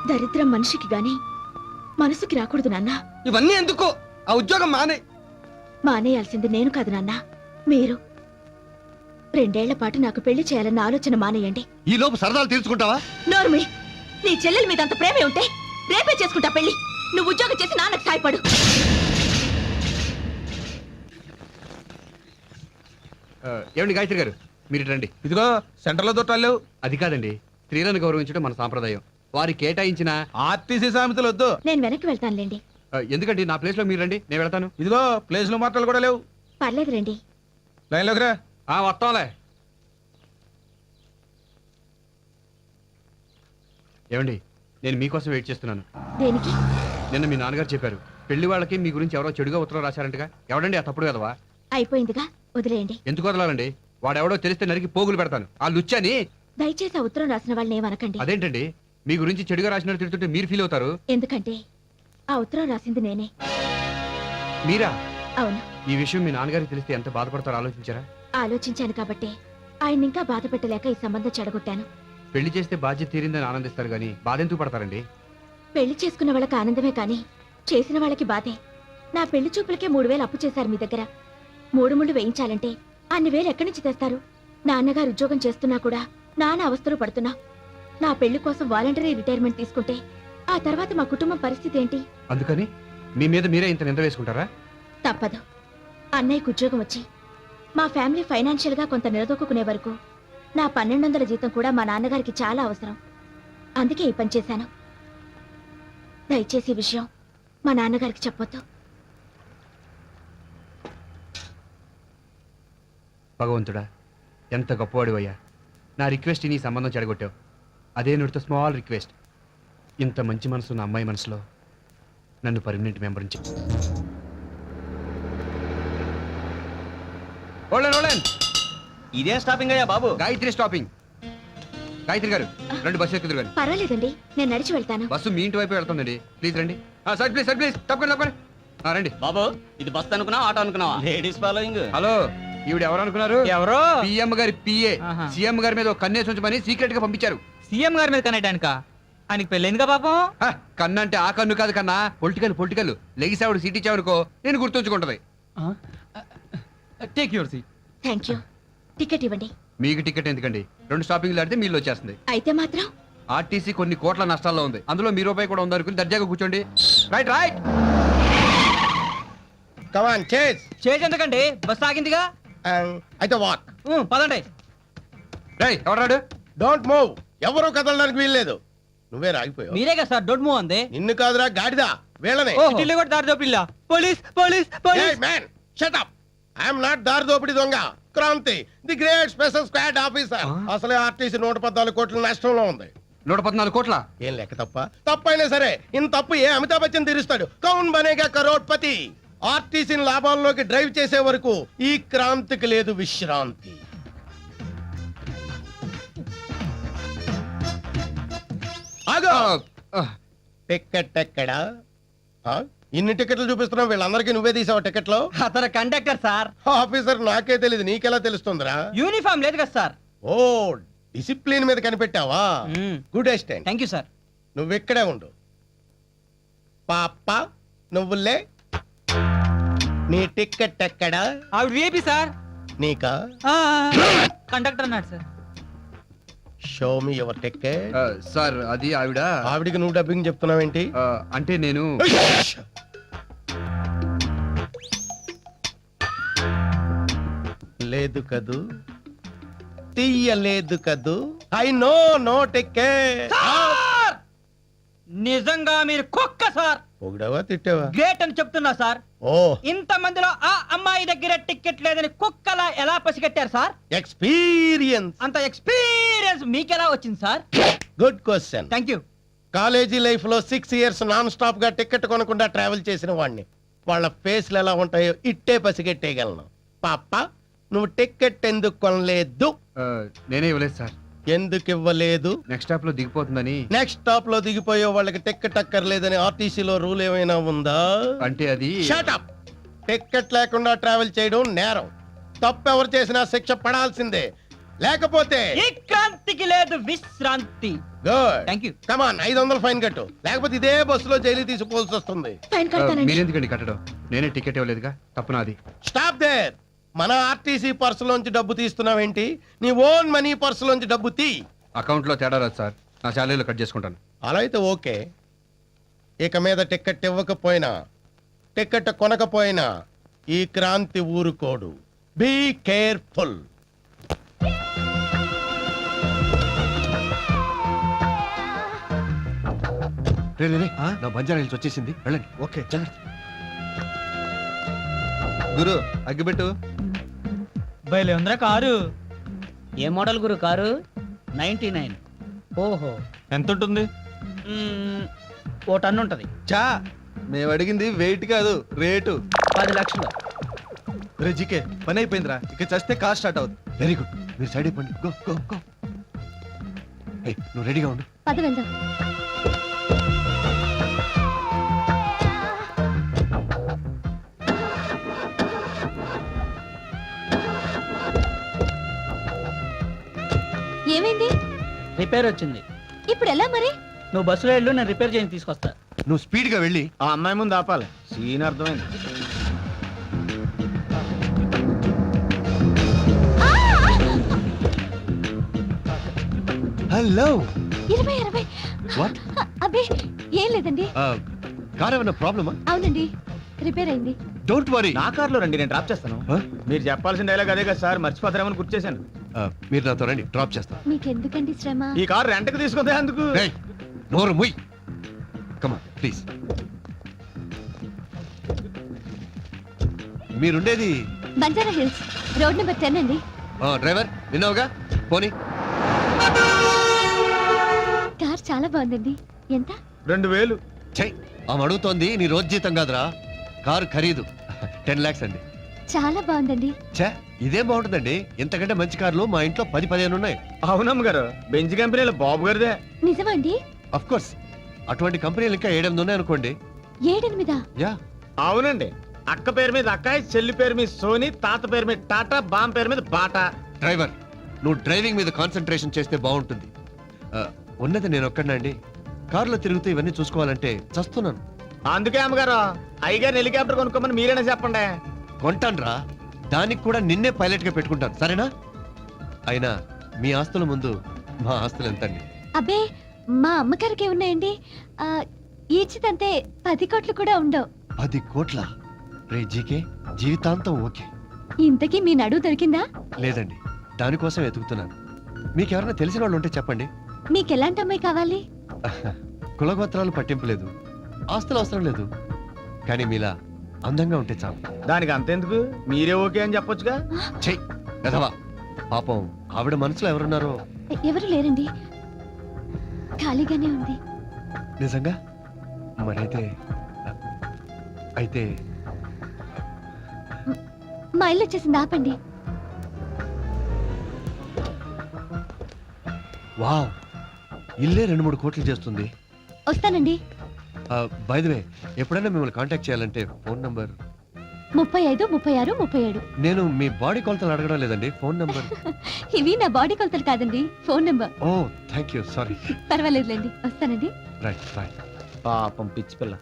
దరిద్రం మనిషికి గాని మనసుకి రాకూడదు నాన్న. ఇవన్నీ ఎందుకు? ఆ ఉద్యోగం మానే. మానేయాల్సింది నేను కాదు నాన్న, మీరు. 2 ఏళ్ల పాటు నాకు పెళ్లి చేయాలన్న ఆలోచన మానేయండి. ఈ లోపు సరదాలు తీర్చుకుంటావా? నోర్మి, నీ చెల్లెల మీద అంత ప్రేమే ఉంటే రేపే చేసుకుంటా పెళ్లి. నువ్వు ఉద్యోగం చేసి నాన్నకు సాయపడు. ఏమండి గాయత్రి గారు, మీరు రండి. ఇదిగో సెంటర్లో దొట్టాలు. అది కాదండి, స్త్రీలను గౌరవించడం మన సాంప్రదాయం. వారి కేటాయించిన ఆర్టీసీ సామెతలు వద్దు. నేను వెనక్కి వెళ్తానులేండి. ఎందుకండి, నా ప్లేస్ లో మీరు రండి, నేను వెళ్తాను. ఇదిగో ప్లేస్ లో మాటలు కూడా లేవు. పర్లేదు రండి. లైన్ లోకి రా. వస్తాంలే. ఏమండి, నేను మీకోసం వెయిట్ చేస్తున్నాను. దేనికి? నిన్న మీ నాన్నగారు చెప్పారు, పెళ్లి వాళ్ళకి మీ గురించి ఎవరో చెడుగా ఉత్తరం రాశారంటగా. ఎవడండి ఆ తప్పుడు కదవా? అయిపోయిందిగా, వదిలేయండి. ఎందుకు వదలాలండి? వాడెవడో తెలిస్తే నరికి పోగులు పెడతాను. ఆ లుచ్చని. దయచేసి ఆ ఉత్తరం రాసిన వాళ్ళని ఏమనకండి. అదేంటండి, మీ గురించి చెడుగా రాసినట్టు తిడుతుంటే మీరు ఫీల్ అవుతారు. ఎందుకంటే ఆ ఉత్తరం రాసింది నేనే. మీరా? అవును. ఈ విషయం మీ నాన్నగారికి తెలిస్తే ఎంత బాధపడతారో ఆలోచించారా? ఆలోచించాను కాబట్టి ఆయన ఇంకా బాధ పెట్టలేక ఈ సంబంధం చెడగొట్టాను. పెళ్లి చేస్తే బాధ్యత తీరిందని ఆనందిస్తారు గానీ బాధ ఎందుకు పడతారండి? పెళ్లి చేసుకున్న వాళ్ళకి ఆనందమే కానీ చేసిన వాళ్ళకి బాధే. నా పెళ్లి చూపులకే 3000 అప్పు చేశారు మీ దగ్గర. 3 ముళ్ళు వేయించాలంటే అన్ని వేలు ఎక్కడి నుంచి తెస్తారు? నాన్నగారు ఉద్యోగం చేస్తున్నా కూడా నాన్న అవస్థలు పడుతున్నా. నా పెళ్లి కోసం వాలంటరీ రిటైర్మెంట్ తీసుకుంటే ఆ తర్వాత మా కుటుంబం పరిస్థితి ఏంటి? అందుకని మీ మీద మీరే ఇంత నింద వేసుకుంటారా? తప్పదు. అన్నయ్యకు ఉద్యోగం వచ్చి మా ఫ్యామిలీ ఫైనాన్షియల్ గా కొంత నిలదొక్కునే వరకు నా 1200 జీతం కూడా మా నాన్నగారికి చాలా అవసరం. అందుకే ఈ పని చేశాను. దయచేసి ఈ విషయం మా నాన్నగారికి చెప్పొద్దు. భగవంతుడా, ఎంత గొప్పవాడివయ్యా. నా రిక్వెస్ట్ నీ సంబంధం చెడగొట్టావు. అదే నుడితో స్మాల్ రిక్వెస్ట్, ఇంత మంచి మనసు ఉన్న అమ్మాయి మనసులో నన్ను పర్మనెంట్ మెంబర్ నుంచి. ఇదే స్టాపింగ్ అయ్యా బాబు? గాయత్రి స్టాపింగ్. గాయత్రి గారు రండి, బస్సు ఎక్కుదురు గారు. పర్వాలేదండి, నేను నడిచి వెళ్తాను. బస్సు మీ ఇంటి వైపు వెళ్తుందండి. ప్లీజ్ రండి. సార్ ప్లీజ్, సార్ ప్లీజ్, తప్పకుండా రండి. బాబు, ఇది బస్ అనుకున్నావా ఆటో అనుకున్నావా? Ladies following. హలో, ఈవిడ ఎవరు అనుకున్నారు? ఎవరో పిఎం గారి పిఏ. సీఎం గారి మీద కన్నేసి ఉంచమని సీక్రెట్ గా పంపించారు. సీఎం గారి మీద కనేటానిక? ఆయనకి పెళ్ళైందిగా పాపం. కన్ను అంటే ఆ కన్ను కాదు కన్నా, పొలిటికల్. లెగిసావుడు సీట్ ఇచ్చావనుకో నేను గుర్తుంచుకుంటది. Take your seat. Thank you. Ticket ఇవ్వండి. మీకు టికెట్ ఎందుకండి? 2 స్టాపింగ్లు ఆడితే మీళ్ళు వచ్చేస్తుంది. అయితే మాత్రం ఆర్టీసీ కొన్ని కోట్ల నష్టాల్లో ఉంది. అందులో మీ రూపాయి కూడా ఉందనుకుని దర్జాగా కూర్చోండి. Right right. Come on, chase. Chase ఎందుకండి? బస్ ఆగిందిగా. అయితే వాక్. పదండి. రై, ఎవరాడు? Don't move. ఎవరు కదలడానికి వీల్లేదు. నువ్వే రాగిపోయావు. మీరే కదా సార్ డోంట్ మూవ్ అంది. నిన్ను కాదురా గాడిదా, వీళ్ళనే. సిటీలో కూడా దారి దోపిల్లా. Police police police. Man shut up. I'm not దారి దోపిడి దొంగ. Kranthi, the great special squad officer. అసలే ఆర్టీసీ 114 కోట్ల నష్టంలో ఉంది. 114 కోట్ల? ఏం లెక్క తప్ప? తప్పైనా సరే ఇంత తప్పు ఏ అమితాబ్ బచ్చన్ తీరుస్తాడు? కౌన్ బనేగా కరోడ్పతి. ఆర్టీసీని లాభాల్లోకి డ్రైవ్ చేసే వరకు ఈ క్రాంతికి లేదు విశ్రాంతి. ఆగో, టికెట్ ఎక్కడా? ఇన్ని టికెట్లు చూపిస్తున్నావు, వీళ్ళందరికీ నువ్వే తీసావు టికెట్లు? అతను కండక్టర్ సార్. ఆఫీసర్ నాకే తెలియదు, నీకెలా తెలుస్తుందిరా? యూనిఫామ్ లేదు కదా సార్. ఓ, డిసిప్లిన్ మీద కనిపెట్టావా? Good assistant. Thank you sir. నువ్వు ఇక్కడే ఉండు. పాప నువ్వులే. నీ టికెట్ ఎక్కడా? ఆవిడ విఐపి సార్. నీకా? కండక్టర్ అన్నాడు sir. Show me your ticket. Sir అది ఆవిడ. ఆవిడికి నువ్వు డబ్బింగ్ చెప్తున్నావేంటి? అంటే నేను లేదు కదూ, తీయలేదు కదూ. I know no ticket. నిజంగా మీరు కుక్క సార్. పొగిడావా తిట్టావా? గ్రేట్ అని చెప్తున్నా సార్. ఓ, ఇంత మందిలో ఆ అమ్మాయి దగ్గర టికెట్ లేదని కుక్కలా ఎలా పసిగట్టారు సార్? ఎక్స్పీరియన్స్. అంత ఎక్స్పీరియన్స్ మీకెలా వచ్చింది sir? Good question. Thank you. College life లో 6 years నాన్ స్టాప్ గా టికెట్ కొనకుండా ట్రావెల్ చేసిన వాడిని. వాళ్ళ ఫేస్లు ఎలా ఉంటాయో ఇట్టే పసిగట్టేయగలను. పాప, నువ్వు టికెట్ ఎందుకు కొనలేదు? నేనే ఇవ్వలేదు సార్. ఎందుకు ఇవ్వలేదు? నెక్స్ట్ స్టాప్ లో దిగిపోతుందని. నెక్స్ట్ స్టాప్ లో దిగిపోయే వాళ్ళకి టికెట్ అక్కర్లేదని ఆర్టీసీలో రూల్ ఏమైనా ఉందా? అంటే అది. Shut up. టికెట్ లేకుండా ట్రావెల్ చేయడం నేరం. తప్పు ఎవరు చేసినా శిక్ష పడాల్సిందే. లేకపోతే ఈ క్రాంతికి లేదు విశ్రాంతి. Good. Thank you. Come on 500 fine కట్టు, లేకపోతే ఇదే బస్సులో జైలు తీసుకోవాల్సి వస్తుంది. ఫైన్ కడతానండి. మీరెందుకండి కట్టడం? నేనే టికెట్ ఇవ్వలేదుగా, తప్పు నాది. Stop there. మన ఆర్టీసీ పర్సులోంచి డబ్బు తీస్తున్నావేంటి? నీ ఓన్ మనీ పర్సులోంచి డబ్బు తీ. అకౌంట్లో తేడా రాదు సార్, నా శాలరీలో కట్ చేసుకుంటాను. అలా అయితే ఓకే. ఇక మీద టికెట్ ఇవ్వకపోయినా, టికెట్ కొనకపోయినా ఈ క్రాంతి ఊరుకోడు. Be careful. రే రే రే, నా బంజారా హిల్స్ వచ్చేసింది, వెళ్ళండి. ఓకే జాగ్రత్త. గురు అగ్గిపెట్టు. బయలే ఉందిరా కారు. ఏ మోడల్ గురు కారు? 99. ఓహో, ఎంత ఉంటుంది? ఓ టన్ను ఉంటది. చా మేము అడిగింది వెయిట్ కాదు, రేటు. 10 లక్షలు. రే జీకే, పని అయిపోయిందిరా, ఇక చస్తే కార్ స్టార్ట్ అవుతుంది. వెరీ గుడ్, మీరు సైడ్ అయిపోండి. Go go go. ఏయ్, నువ్వు రెడీగా ఉండు. పద వెళ్దాం. ఏమైంది? రిపేర్ వచ్చింది. ఇప్పుడు ఎలా మరి? నువ్వు బస్సులో వెళ్ళు, నేను రిపేర్ చేసి తీసుకొస్తా. నువ్వు స్పీడ్గా వెళ్ళి ఆ అమ్మాయి ముందు ఆపాలి. సీన్ అర్థమైంది. హలో. 20. వాట్? అబ్బే ఏం లేదండి. కార్ ఏమైనా ప్రాబ్లమా? అవునండి, రిపేర్ అయింది. Don't worry. నా కార్లో రండి, నేను డ్రాప్ చేస్తాను. మీరు చెప్పాల్సిన డైలాగ్ అదే కదా సార్, మర్చిపోతారేమని గుర్తు చేశాను. మీరు నాతో రండి, డ్రాప్ చేస్తాను. మీకెందుకండి శ్రమ? ఈ కార్ రెంట్కి తీసుకుందే అందుకు. రేయ్, నోరు ముయ్. కమా ప్లీజ్. మీరుండేది బంజారా హిల్స్, రోడ్ నెంబర్ 10 అండి. డ్రైవర్ విన్నావుగా, పోనీ. కార్ చాలా బాగుందండి. ఎంత? 2000. చెయ్, ఆమె అడుగుతోంది నీ రోజు జీతం కాదురా, కారు ఖరీదు 10 lakhs అండి. చాలా బాగుందండి. ఛే, ఇదేం బాగుంటుందండి, ఇంతకంటే మంచి కార్లు మా ఇంట్లో 10-15 ఉన్నాయి. అవునమ్మ గారు, బెంజ్ కంపెనీలో బాబు గారిదే. నిజమా అండి? అఫ్ కోర్స్, అటువంటి కంపెనీలు ఇంకా 7-8 ఉన్నాయి అనుకోండి. 7-8? యా. అవునండి, అక్క పేరు మీద అక్కాయ్, చెల్లి పేరు మీద సోని, తాత పేరు మీద టాటా, బామ్ పేరు మీద బాటా. డ్రైవర్, నువ్వు డ్రైవింగ్ మీద కాన్సన్ట్రేషన్ చేస్తే బాగుంటుంది. ఉన్నది నేను ఒక్కడినండి, కారులో తిరుగుతూ ఇవన్నీ చూసుకోవాలంటే చస్తున్నాను. అందుకే అమ్మగారు అయ్యగారిని హెలికాప్టర్ కొనుక్కోమని మీరేనా చెప్పండి. కొంటాన్రా, దానికి కూడా నిన్నే పైలట్ గా పెట్టుకుంటాను, సరేనా? అయినా మీ ఆస్తుల ముందు మా ఆస్తులు ఎంతండి? అబ్బే, మా అమ్మగారికి ఉన్నాయండి. ఈచితంతే 10 కోట్లు కూడా ఉండవు. 10 కోట్ల? రే జీకే, జీవితాంతం ఓకే. ఇంతకీ మీ నడువు దొరికిందా? లేదండి, దానికోసం వెతుకుతున్నాను. మీకెవరైనా తెలిసిన వాళ్ళు ఉంటే చెప్పండి. మీకు ఎలాంటి అమ్మాయి కావాలి? కులగోత్రాలు పట్టింపు లేదు, ఆస్తులు అవసరం లేదు, కానీ మీలా అందంగా ఉంటే చాలు. దానికి అంతెందుకు, మీరే ఓకే అని చెప్పొచ్చుగా. చెయ్ కదవా, పాపం ఆవిడ మనసులో ఎవరున్నారో. ఎవరు లేరండి, ఖాళీగానే ఉంది. నిజంగా? మరైతే అయితే మా ఇల్లు వచ్చేసింది, ఆపండి. వావ్, ఇల్లే 2-3 కోట్లు చేస్తుంది. వస్తానండి. బై ది వే, ఎప్పుడైనా మిమ్మల్ని కాంటాక్ట్ చేయాలంటే ఫోన్ నంబర్ 35, 36, 37. నేను మీ బాడీ కొలతలు అడగడం లేదండి, ఫోన్ నంబర్. ఇవి నా బాడీ కొలతలు కాదండి, phone number. Oh thank you, sorry. పర్వాలేదులేండి, వస్తానండి. Right right. పాపం పిచ్చి పిల్ల.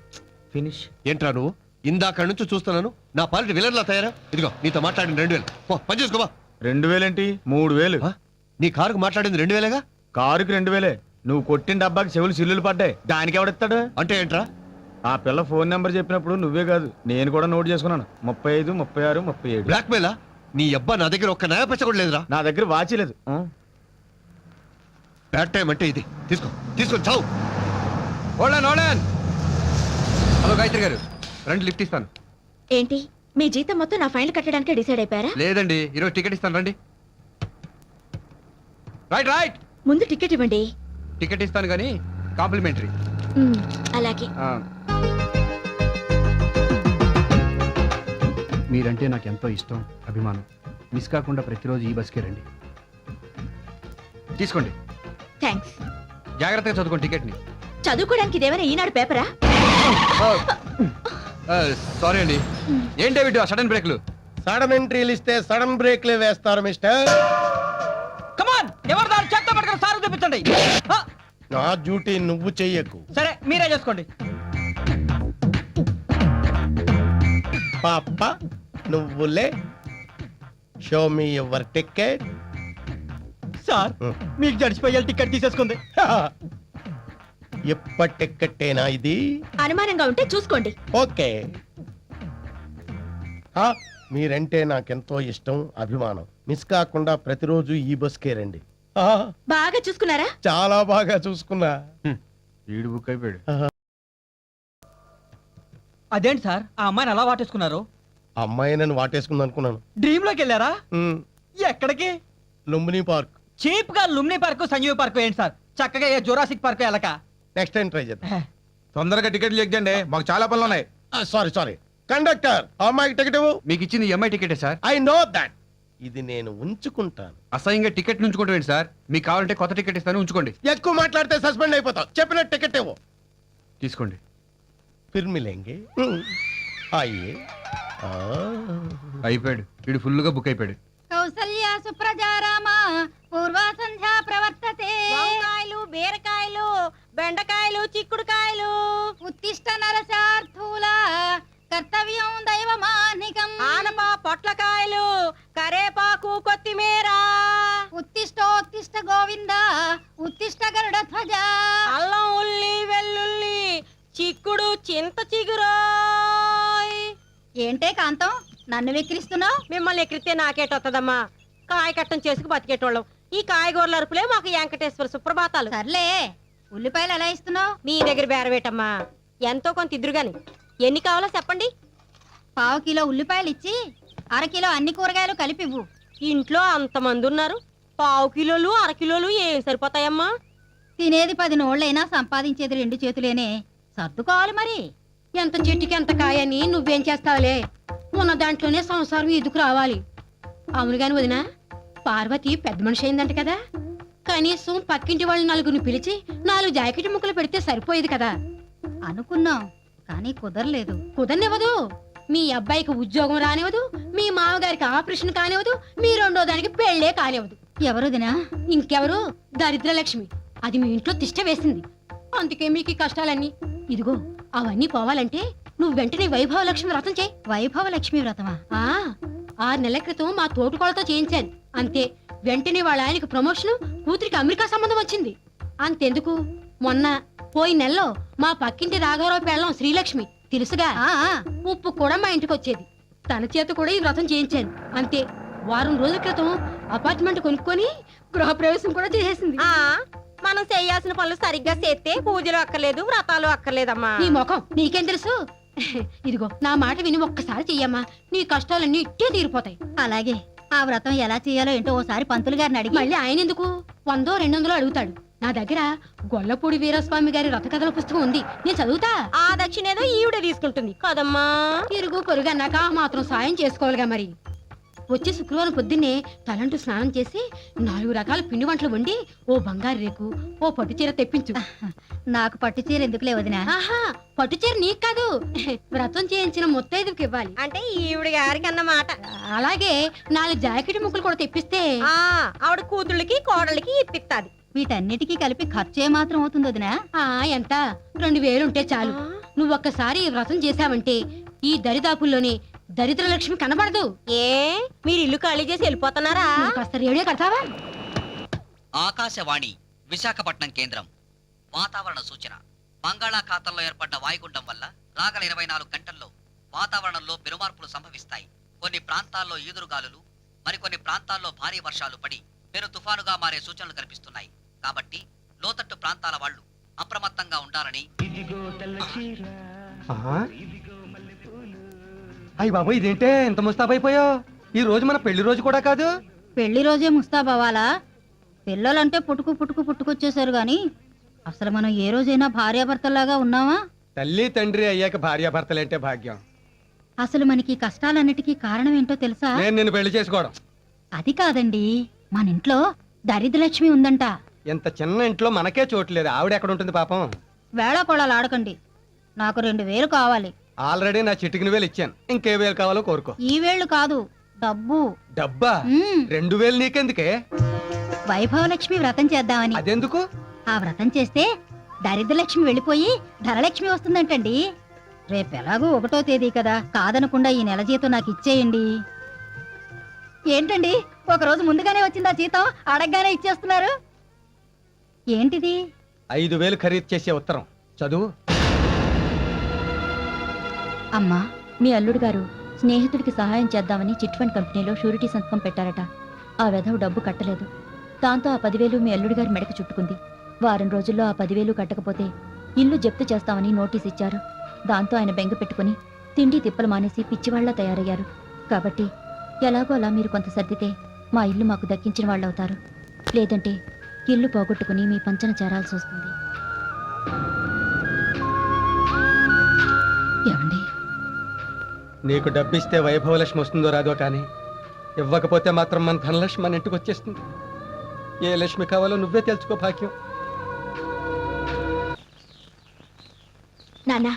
ఫినిష్. ఏంట్రా నువ్వు, ఇందాక నుంచి చూస్తున్నాను నా పాలిటి విలన్లా తయారా. ఇదిగో నీతో మాట్లాడిన 2000 పని చేసుకోవా. 2000 ఏంటి, 3000. నీ కారుకు మాట్లాడింది 2000గా? కారుకి 2000. నువ్వు కొట్టిన డబ్బాకి చెవులు సిల్లులు పడ్డాయి, దానికి ఎవడిస్తాడు? అంటే ఏంట్రా? ఆ పిల్ల ఫోన్ నెంబర్ చెప్పినప్పుడు నువ్వే కాదు నేను కూడా నోట్ చేసుకున్నాను. 35, 36, 37. బ్లాక్ మెయిలా? నీ అబ్బా నా దగ్గర ఒక్క నయా పచ్చ కూడా లేదురా. నా దగ్గర వాచి లేదు. బ్యాడ్ టైం అంటే ఇది. తీసుకొని చావు. హలో గాయత్రి గారు, రండి లిఫ్ట్ ఇస్తాను. ఏంటి, మీ జీతం మొత్తం నా ఫైల్ కట్టడానికి డిసైడ్ అయిపోయారా? లేదండి, ఈరోజు టికెట్ ఇస్తాను, రండి. Right right. ముందు టికెట్ ఇవ్వండి. టికెట్ ఇస్తాను కానీ కాంప్లిమెంటరీ. అలాగే. మీరంటే నాకు ఎంతో ఇష్టం, అభిమానం. మిస్ కాకుండా ప్రతిరోజు ఈ బస్కే రండి. తీసుకోండి. థ్యాంక్స్. జాగ్రత్తగా చదువుకోండి టికెట్ని. చదువుకోవడానికి ఇదేమైనా ఈనాడు పేపరా? సారీ అండి. ఏంటి డేవిడ్ సడన్ బ్రేక్లు? సడన్ ఎంట్రీలు ఇస్తే సడన్ బ్రేక్లే వేస్తారు మిస్టర్. ఎవరు దాని చేత పట్టుకుని సార్ చూపించండి. ఆ, నా డ్యూటీ నువ్వు చెయ్యకు. సరే మీరే చేసుకోండి. పాప నువ్వులే. Show me your ticket. Sir మీకు జడ్జిపోయే టికెట్ తీసేసుకుంది. ఎప్పటి టికెట్టేనా ఇది? అనుమానంగా ఉంటే చూసుకోండి. ఓకే. మీరంటే నాకెంతో ఇష్టం, అభిమానం. మిస్ కాకుండా ప్రతిరోజు ఈ బస్కే రండి. ఆ, బాగా చూసుకున్నారా? చాలా బాగా చూసుకున్నా. వీడు బుక్ అయిపోయాడు. అదేంటి సార్ ఆ అమ్మాయిని అలా వాటేసుకున్నారు? ఆ అమ్మాయి నన్ను వాటేసుకుంది అనుకున్నాను. డ్రీమ్ లోకి వెళ్ళారా? ఉమ్, ఎక్కడికి? లుంబిని పార్క్. చీప్ గా లుమ్ని పార్క్, సంజీవ్ పార్క్ ఏంటి సార్? చక్కగా ఏ జురాసిక్ పార్క్ వెళ్ళక. నెక్స్ట్ టైం ట్రై చేద్దాం. తొందరగా టికెట్లు ఎక్కండి, మాకు చాలా పనులు ఉన్నాయి. సారీ కండక్టర్, ఆ అమ్మాయికి టికెట్ ఇవ్వు. మీకు ఇచ్చింది ఎంఐ టికెటే సార్. I know that. ఇది నేను ఉంచుకుంటాను. అసహ్యంగా టికెట్ ఉంచుకుంటాం సార్. మీకు కావాలంటే కొత్త టికెట్ ఇస్తాను, ఉంచుకోండి. ఎక్కువ మాట్లాడితే సస్పెండ్ అయిపోతావు. చెప్పిన టికెట్ ఇవ్వు. తీసుకోండి. फिर मिलेंगे. आइए. అయిపోయాడు. వీడు ఫుల్ గా బుక్ అయిపోయాడు. కౌసల్య సుప్రజారామ పూర్వ సంధ్యా ప్రవర్తతే. వంకాయలు, బీరకాయలు, బెండకాయలు, చిక్కుడుకాయలు, ఉత్తిష్ట నరసార్థూల కర్తవ్యం దైవమానికం. ఆనప, పొట్లకాయలు, కరేపాకు, కొత్తిమీర, ఉత్తిష్టోత్తిష్ట గోవింద ఉత్తిష్ట గరుడ ధ్వజ. అల్లం, ఉల్లి, వెల్లుల్లి, చిక్కుడు, చింత చిగురోయ్. ఏంటే కాంతం నన్ను వెక్కిరిస్తున్నావు? మిమ్మల్ని ఎక్కిరితే నాకేటొత్తదమ్మా. కాయ కట్టం చేసుకు బతికేటోళ్ళం. ఈ కాయగూరల అరుపులే మాకు వెంకటేశ్వర సుప్రభాతాలు. సర్లే, ఉల్లిపాయలు ఎలా ఇస్తున్నావు? మీ దగ్గర బేరవేటమ్మా. ఎంతో కొంత ఇద్దరు గాని. ఎన్ని కావాలో చెప్పండి. పావు కిలో ఉల్లిపాయలు ఇచ్చి అర కిలో అన్ని కూరగాయలు కలిపివ్వు. ఇంట్లో అంతమంది ఉన్నారు. పావు కిలోలు, అర కిలోలు ఏం సరిపోతాయమ్మా? తినేది 10 నోళ్ళైనా సంపాదించేది 2 చేతులేనే. సర్దుకోవాలి మరి. ఎంత చెట్టుకి ఎంత కాయని నువ్వేం చేస్తావులే. ఉన్న దాంట్లోనే సంసారం ఇదుకు రావాలి. అవును గాని వదినా, పార్వతి పెద్ద మనిషి అయిందంట కదా. కనీసం పక్కింటి వాళ్ళు 4 పిలిచి 4 జాకెట్ ముక్కలు పెడితే సరిపోయేది కదా. అనుకున్నాం కానీ కుదరలేదు. కుదరనివ్వదు. మీ అబ్బాయికి ఉద్యోగం రానివ్వదు, మీ మామగారికి ఆపరేషన్ కానివ్వదు, మీ రెండో దానికి పెళ్లే కానివ్వదు. ఎవరు దినా? ఇంకెవరు? దరిద్రలక్ష్మి. అది మీ ఇంట్లో తిష్ట వేసింది. అందుకే మీకు ఈ కష్టాలన్నీ. ఇదిగో అవన్నీ పోవాలంటే నువ్వు వెంటనే వైభవలక్ష్మి వ్రతం చేయి. వైభవలక్ష్మి వ్రతమా? 6 నెలల క్రితం మా తోటికోళ్ళతో చేయించాను. అంతే. వెంటనే వాళ్ళ ఆయనకు ప్రమోషన్, కూతురికి అమెరికా సంబంధం వచ్చింది. అంతెందుకు, మొన్న పోయిన నెలలో మా పక్కింటి రాఘవరావు పెళ్ళం శ్రీలక్ష్మి తెలుసుగా, ఉప్పు కూడా మా ఇంటికి వచ్చేది. తన చేత కూడా ఈ వ్రతం చేయించాను. అంతే. వారం రోజుల క్రితం అపార్ట్మెంట్ కొనుక్కొని గృహప్రవేశం కూడా చేసేసింది. మనం చేయాల్సిన పనులు సరిగ్గా చేస్తే పూజలు అక్కర్లేదు, వ్రతాలు అక్కర్లేదమ్మా. నీ ముఖం నీకేం తెలుసు? ఇదిగో నా మాట విని ఒక్కసారి చెయ్యమ్మా. నీ కష్టాలన్నీ ఇట్టే తీరిపోతాయి. అలాగే. ఆ వ్రతం ఎలా చేయాలో ఏంటో ఓసారి పంతులు గారిని అడిగి. మళ్ళీ ఆయన ఎందుకు 100, 200 అడుగుతాడు. నా దగ్గర గొల్లపూడి వీరస్వామి గారి రథకథల పుస్తకం ఉంది, నేను చదువుతా. ఆ దక్షిణేదో ఈవిడ తీసుకుంటుంది కదమ్మా. ఇరుగు పొరుగు అన్నాక మాత్రం సాయం చేసుకోవాలిగా మరి. వచ్చే శుక్రవారం పొద్దున్నే తలంటూ స్నానం చేసి 4 రకాల పిండి వంటలు వండి ఓ బంగారు రేకు, ఓ పట్టు చీర తెప్పించు. నాకు పట్టు చీర ఎందుకులే వదినా? ఆహా, పట్టు చీర నీకు కాదు, వ్రతం చేయించిన ముత్తైదుకి ఇవ్వాలి. అంటే ఈవిడ గారికి అన్నమాట. అలాగే 4 జాకెట్ ముక్కలు కూడా తెప్పిస్తే ఆవిడ కూతుళ్ళకి కోడళ్ళకి ఇప్పిస్తాది. వీటన్నిటికీ కలిపి ఖర్చు ఏమాత్రం అవుతుంది వదినా? ఎంత 2000 ఉంటే చాలు. నువ్వు ఒక్కసారి ఈ వ్రతం చేశావంటే ఈ దరిదాపుల్లోనే దరిద్రలక్ష్మి కనబడదు. ఏ మీరు ఇల్లు ఖాళీ చేసి వెళ్ళిపోతున్నారా? నువ్వు కాస్త రేడియో కడతావా? ఆకాశవాణి విశాఖపట్నం కేంద్రం. వాతావరణ సూచన. బంగాళాఖాతంలో ఏర్పడ్డ వాయుగుండం వల్ల రాగల 24 గంటల్లో వాతావరణంలో పెనుమార్పులు సంభవిస్తాయి. కొన్ని ప్రాంతాల్లో ఈదురుగాలులు, మరికొన్ని ప్రాంతాల్లో భారీ వర్షాలు పడి పెను తుఫానుగా మారే సూచనలు కనిపిస్తున్నాయి. కాబట్టి లోతట్టు ప్రాంతాల వాళ్ళు అప్రమత్తంగా ఉండాలని. అయ్యి బాబు, ఇదేంటే ఇంత ముస్తాబైపోయావు? ఈ రోజు మన పెళ్లి రోజు కూడా కాదు. పెళ్లి రోజే ముస్తాబవ్వాలా? పిల్లలంటే పుట్టుకొచ్చేసారు గాని అసలు మనం ఏ రోజైనా భార్యాభర్తల్లాగా ఉన్నావా? తల్లి తండ్రి అయ్యాక భార్యాభర్తలంటే భాగ్యం. అసలు మనకి కష్టాలన్నిటికీ కారణం ఏంటో తెలుసా? నేను నిన్ను పెళ్లి చేసుకోవడం. అది కాదండి, మన ఇంట్లో దరిద్రలక్ష్మి ఉందంట. ఇంత చిన్న ఇంట్లో మనకే చోట్లేదు, ఆవిడ ఎక్కడ ఉంటుంది పాపం? వేళాకోళాలు ఆడకండి. నాకు 2000 కావాలి. ఆల్రెడీ నా చిటికిన వేలు ఇచ్చాను, ఇంకే వేలు కావాలో కోరుకో. ఈ వేళ్ళు కాదు, డబ్బు. డబ్బా? మ్మ్. 2000 నీకెందుకే? వైభవలక్ష్మి వ్రతం చేద్దామని. అదెందుకు? ఆ వ్రతం చేస్తే దరిద్రలక్ష్మి వెళ్ళిపోయి ధనలక్ష్మి వస్తుందంటండి. రేపెలాగూ 1వ తేదీ కదా, కాదనకుండా ఈ నెల జీతం నాకు ఇచ్చేయండి. ఏంటండి, ఒక రోజు ముందుగానే వచ్చిందా జీతం? అడగగానే ఇచ్చేస్తున్నారు. ఏంటిది? 5,000 ఖరీదు చేసే ఉత్తరం చదువు. అమ్మా, మీ అల్లుడు గారు స్నేహితుడికి సహాయం చేద్దామని చిట్ ఫండ్ కంపెనీలో షూరిటీ సంతకం పెట్టారట. ఆ వెధవ డబ్బు కట్టలేదు. దాంతో ఆ 10,000 మీ అల్లుడి గారి మెడకు చుట్టుకుంది. వారం రోజుల్లో ఆ 10,000 కట్టకపోతే ఇల్లు జప్తు చేస్తామని నోటీస్ ఇచ్చారు. దాంతో ఆయన బెంగ పెట్టుకుని తిండి తిప్పలు మానేసి పిచ్చివాళ్ల తయారయ్యారు. కాబట్టి ఎలాగో అలా మీరు కొంత సర్దితే మా ఇల్లు మాకు దక్కించిన వాళ్ళవుతారు. లేదంటే ఇల్లు పోగొట్టుకుని మీ పంచన చేరాల్సి వస్తుంది. ఏమండి, నీకు డబ్బిస్తే వైభవలక్ష్మి వస్తుందో రాదో కానీ ఇవ్వకపోతే మాత్రం మన ధనలక్ష్మి మన ఇంటికి వచ్చేస్తుంది. ఏ లక్ష్మి కావాలో నువ్వే తెలుసుకో భాగ్యం. నాన్న,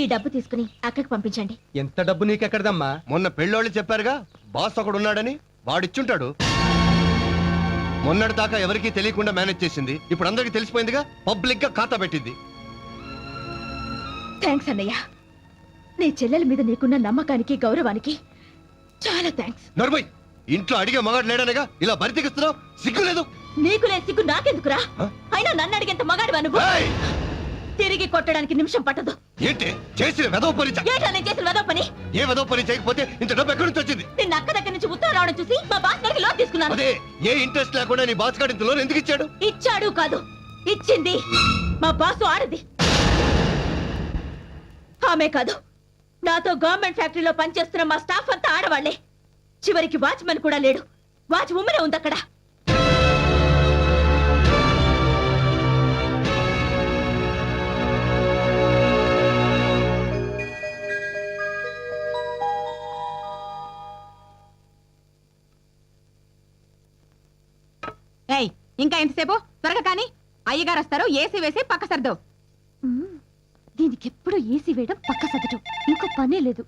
ఈ డబ్బు తీసుకుని అక్కడికి పంపించండి. ఎంత డబ్బు నీకెక్కడదమ్మా? మొన్న పెళ్ళోళ్ళు చెప్పారుగా, బాస్ ఒకడు ఉన్నాడని. వాడిచ్చుంటాడు. మొన్నటి దాకా ఎవరికీ తెలియకుండా మేనేజ్ చేసింది. ఇప్పుడు అందరికీ తెలిసిపోయిందిగా, పబ్లిక్ గా ఖాతా పెట్టింది. థ్యాంక్స్ అన్నయ్య. నీ చెల్లెల మీద నీకున్న నమ్మకానికి గౌరవానికి చాలా థ్యాంక్స్. నర్మయ్, ఇంట్లో అడిగే మగాడు లేడనగా ఇలా బరి తెగిస్తున్నావు? సిగ్గులేదు? నీకు లేని సిగ్గు నాకెందుకురా? అయినా నన్ను అడిగేంత మగాడివా నువ్వు? ఏయ్! తిరిగి కొట్టడానికి నిమిషం పట్టదు. ఏంటి చేసిన వెదవ పని? ఏంటా నేను చేసిన వెదవ పని? ఏ వెదవ పని చేయకపోతే ఇంత డబ్బు ఎక్కడి నుంచి వచ్చింది? నిన్న అక్క దగ్గర నుంచి ఉత్తరం రావడం చూసి మా బాస్ గారికి లోన్ తీసుకున్నాను. అదే, ఏ ఇంట్రెస్ట్ లేకుండా నీ బాస్ గారి ఇంత లోన్ ఎందుకు ఇచ్చాడు? ఇచ్చాడు కాదు, ఇచ్చింది మా బాసు ఆడది. ఆమె కాదు, నాతో గవర్నమెంట్ ఫ్యాక్టరీలో పనిచేస్తున్న మా స్టాఫ్ అంతా ఆడవాళ్లే. చివరికి వాచ్మెన్ కూడా లేడు. వాచ్ ఉమ్మనే ఉంది అక్కడ. ఏయ్, ఇంకా ఎంతసేపు? త్వరగా కానీ అయ్యగారు వస్తారు. ఏసీ వేసి పక్క సర్దు. దీనికి ఎప్పుడు ఏసీ వేయడం, పక్క సదటం, ఇంకో పనే లేదు.